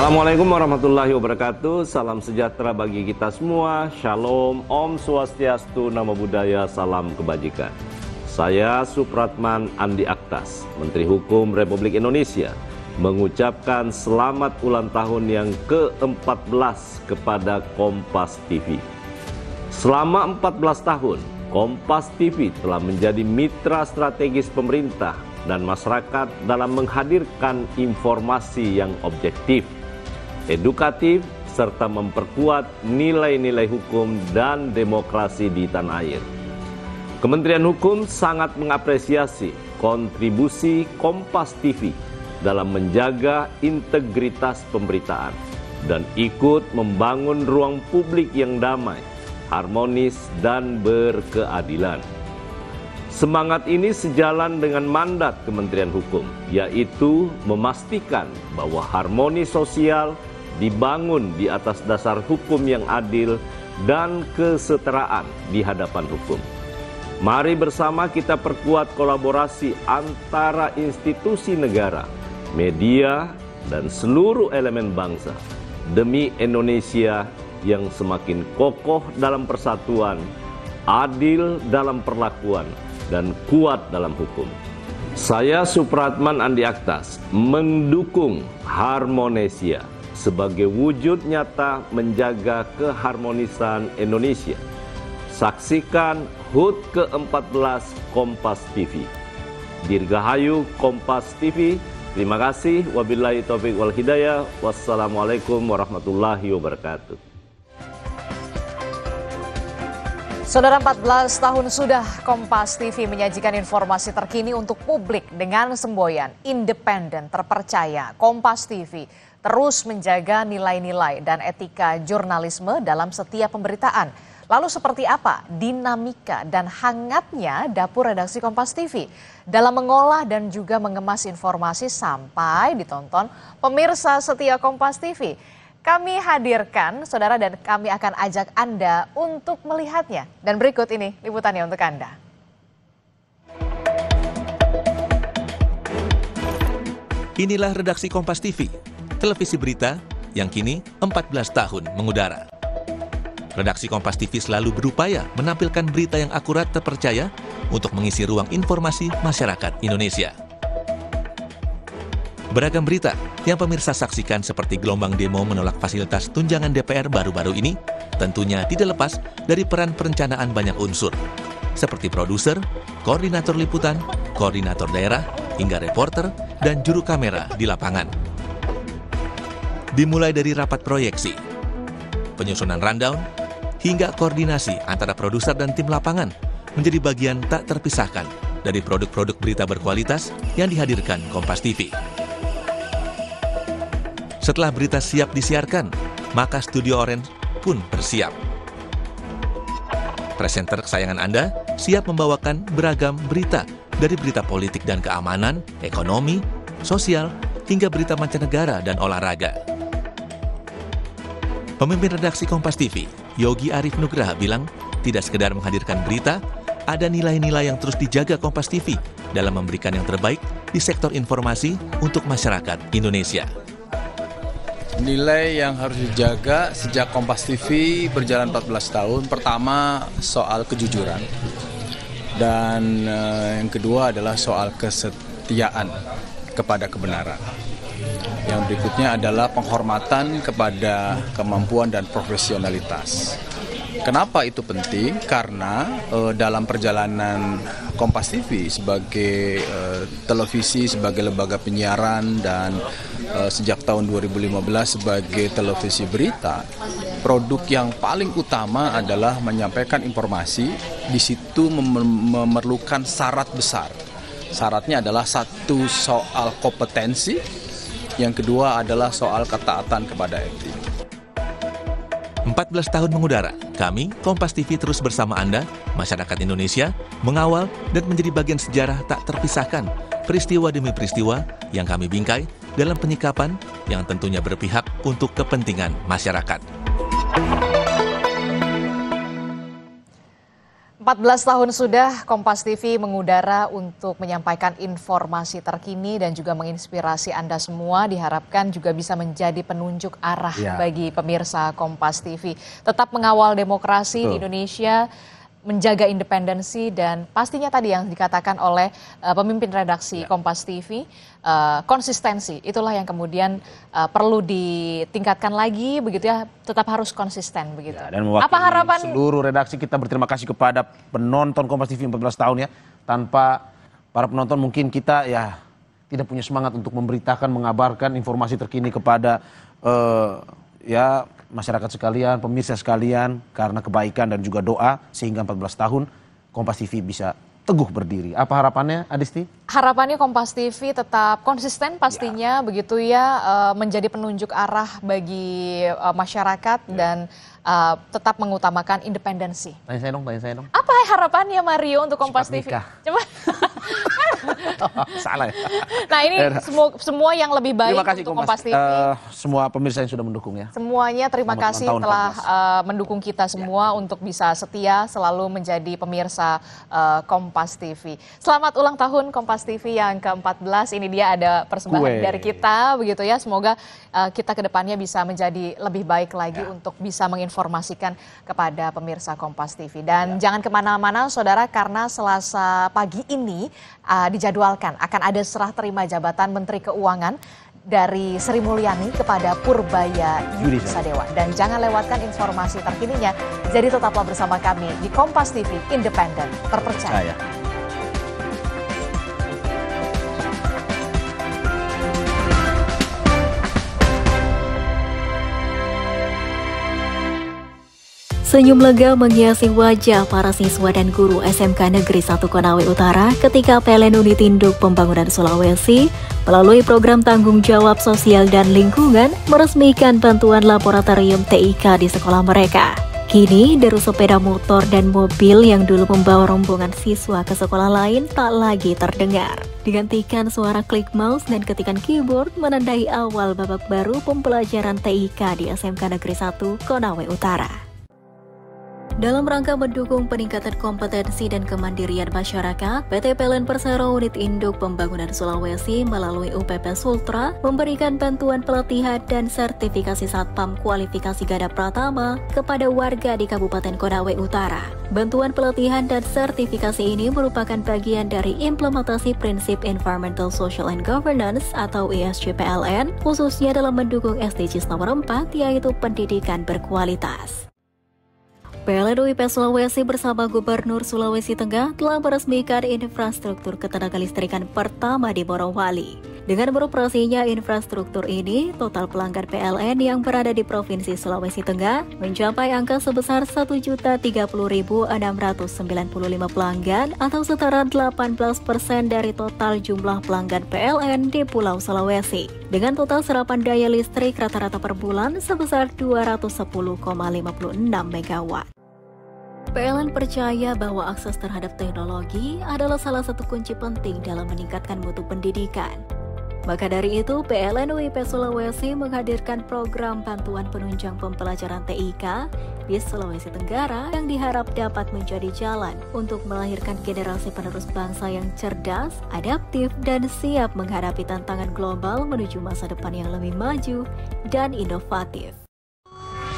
Assalamualaikum warahmatullahi wabarakatuh. Salam sejahtera bagi kita semua. Shalom, Om Swastiastu, Namo Buddhaya, salam kebajikan. Saya Supratman Andi Aktas, Menteri Hukum Republik Indonesia, mengucapkan selamat ulang tahun yang ke-14 kepada Kompas TV. Selama 14 tahun, Kompas TV telah menjadi mitra strategis pemerintah dan masyarakat dalam menghadirkan informasi yang objektif, edukatif, serta memperkuat nilai-nilai hukum dan demokrasi di tanah air. Kementerian Hukum sangat mengapresiasi kontribusi Kompas TV dalam menjaga integritas pemberitaan dan ikut membangun ruang publik yang damai, harmonis, dan berkeadilan. Semangat ini sejalan dengan mandat Kementerian Hukum, yaitu memastikan bahwa harmoni sosial dibangun di atas dasar hukum yang adil dan kesetaraan di hadapan hukum. Mari bersama kita perkuat kolaborasi antara institusi negara, media, dan seluruh elemen bangsa demi Indonesia yang semakin kokoh dalam persatuan, adil dalam perlakuan, dan kuat dalam hukum. Saya Supratman Andi Aktas mendukung Harmonesia sebagai wujud nyata menjaga keharmonisan Indonesia. Saksikan HUT ke-14 Kompas TV. Dirgahayu Kompas TV. Terima kasih. Wabillahi taufiq wal hidayah. Wassalamualaikum warahmatullahi wabarakatuh. Saudara, 14 tahun sudah Kompas TV menyajikan informasi terkini untuk publik dengan semboyan independen, terpercaya. Kompas TV terus menjaga nilai-nilai dan etika jurnalisme dalam setiap pemberitaan. Lalu seperti apa dinamika dan hangatnya dapur redaksi Kompas TV dalam mengolah dan juga mengemas informasi sampai ditonton pemirsa setia Kompas TV? Kami hadirkan, saudara, dan kami akan ajak Anda untuk melihatnya. Dan berikut ini liputannya untuk Anda. Inilah redaksi Kompas TV, televisi berita yang kini 14 tahun mengudara. Redaksi Kompas TV selalu berupaya menampilkan berita yang akurat, terpercaya untuk mengisi ruang informasi masyarakat Indonesia. Beragam berita yang pemirsa saksikan seperti gelombang demo menolak fasilitas tunjangan DPR baru-baru ini tentunya tidak lepas dari peran perencanaan banyak unsur, seperti produser, koordinator liputan, koordinator daerah, hingga reporter dan juru kamera di lapangan. Dimulai dari rapat proyeksi, penyusunan rundown, hingga koordinasi antara produser dan tim lapangan menjadi bagian tak terpisahkan dari produk-produk berita berkualitas yang dihadirkan Kompas TV. Setelah berita siap disiarkan, maka Studio Orange pun bersiap. Presenter kesayangan Anda siap membawakan beragam berita, dari berita politik dan keamanan, ekonomi, sosial, hingga berita mancanegara dan olahraga. Pemimpin redaksi Kompas TV, Yogi Arif Nugraha, bilang tidak sekedar menghadirkan berita, ada nilai-nilai yang terus dijaga Kompas TV dalam memberikan yang terbaik di sektor informasi untuk masyarakat Indonesia. Nilai yang harus dijaga sejak Kompas TV berjalan 14 tahun. Pertama, soal kejujuran. Dan yang kedua adalah soal kesetiaan kepada kebenaran. Yang berikutnya adalah penghormatan kepada kemampuan dan profesionalitas. Kenapa itu penting? Karena dalam perjalanan Kompas TV sebagai televisi, sebagai lembaga penyiaran, dan sejak tahun 2015 sebagai televisi berita, produk yang paling utama adalah menyampaikan informasi. Di situ memerlukan syarat besar. Syaratnya adalah satu, soal kompetensi, yang kedua adalah soal ketaatan kepada etik. 14 tahun mengudara, kami, Kompas TV, terus bersama Anda, masyarakat Indonesia, mengawal dan menjadi bagian sejarah tak terpisahkan, peristiwa demi peristiwa yang kami bingkai dalam penyikapan yang tentunya berpihak untuk kepentingan masyarakat. 14 tahun sudah Kompas TV mengudara untuk menyampaikan informasi terkini dan juga menginspirasi Anda semua. Diharapkan juga bisa menjadi penunjuk arah bagi pemirsa Kompas TV. Tetap mengawal demokrasi di Indonesia, menjaga independensi, dan pastinya tadi yang dikatakan oleh pemimpin redaksi Kompas TV, konsistensi. Itulah yang kemudian perlu ditingkatkan lagi, begitu ya, tetap harus konsisten begitu. Dan mewakili apa harapan seluruh redaksi, kita berterima kasih kepada penonton Kompas TV 14 tahun ya. Tanpa para penonton mungkin kita ya tidak punya semangat untuk memberitakan, mengabarkan informasi terkini kepada ya masyarakat sekalian, pemirsa sekalian, karena kebaikan dan juga doa sehingga 14 tahun Kompas TV bisa teguh berdiri. Apa harapannya, Adisti? Harapannya Kompas TV tetap konsisten pastinya begitu ya, menjadi penunjuk arah bagi masyarakat dan tetap mengutamakan independensi. Tanya saya dong. Apa harapannya Mario untuk Kompas TV? Coba. Salah ya. Nah ini semua yang lebih baik untuk Kompas TV. Semua pemirsa yang sudah mendukung ya. Semuanya terima kasih telah mendukung kita semua untuk bisa setia selalu menjadi pemirsa Kompas TV. Selamat ulang tahun Kompas TV yang ke-14. Ini dia ada persembahan dari kita begitu ya. Semoga kita kedepannya bisa menjadi lebih baik lagi untuk bisa menginformasikan kepada pemirsa Kompas TV. Dan jangan kemana-mana saudara, karena Selasa pagi ini dijadwalkan akan ada serah terima jabatan Menteri Keuangan dari Sri Mulyani kepada Purbaya Yudi Sadewa. Dan jangan lewatkan informasi terkininya, jadi tetaplah bersama kami di Kompas TV, independen, terpercaya. Senyum lega menghiasi wajah para siswa dan guru SMK Negeri 1 Konawe Utara ketika PLN Unit Induk Pembangunan Sulawesi melalui program tanggung jawab sosial dan lingkungan meresmikan bantuan laboratorium TIK di sekolah mereka. Kini, deru sepeda motor dan mobil yang dulu membawa rombongan siswa ke sekolah lain tak lagi terdengar. Digantikan suara klik mouse dan ketikan keyboard menandai awal babak baru pembelajaran TIK di SMK Negeri 1 Konawe Utara. Dalam rangka mendukung peningkatan kompetensi dan kemandirian masyarakat, PT PLN Persero Unit Induk Pembangunan Sulawesi melalui UPP Sultra memberikan bantuan pelatihan dan sertifikasi Satpam Kualifikasi Garda Pratama kepada warga di Kabupaten Konawe Utara. Bantuan pelatihan dan sertifikasi ini merupakan bagian dari implementasi prinsip Environmental, Social and Governance atau ESG PLN, khususnya dalam mendukung SDGs nomor 4, yaitu pendidikan berkualitas. PLN UIP Sulawesi bersama Gubernur Sulawesi Tengah telah meresmikan infrastruktur ketenagalistrikan pertama di Morowali. Dengan beroperasinya infrastruktur ini, total pelanggan PLN yang berada di Provinsi Sulawesi Tengah mencapai angka sebesar 1.030.695 pelanggan atau setara 18% dari total jumlah pelanggan PLN di Pulau Sulawesi. Dengan total serapan daya listrik rata-rata per bulan sebesar 210,56 MW. PLN percaya bahwa akses terhadap teknologi adalah salah satu kunci penting dalam meningkatkan mutu pendidikan. Maka dari itu, PLN UIP Sulawesi menghadirkan program bantuan penunjang pembelajaran TIK di Sulawesi Tenggara yang diharap dapat menjadi jalan untuk melahirkan generasi penerus bangsa yang cerdas, adaptif, dan siap menghadapi tantangan global menuju masa depan yang lebih maju dan inovatif.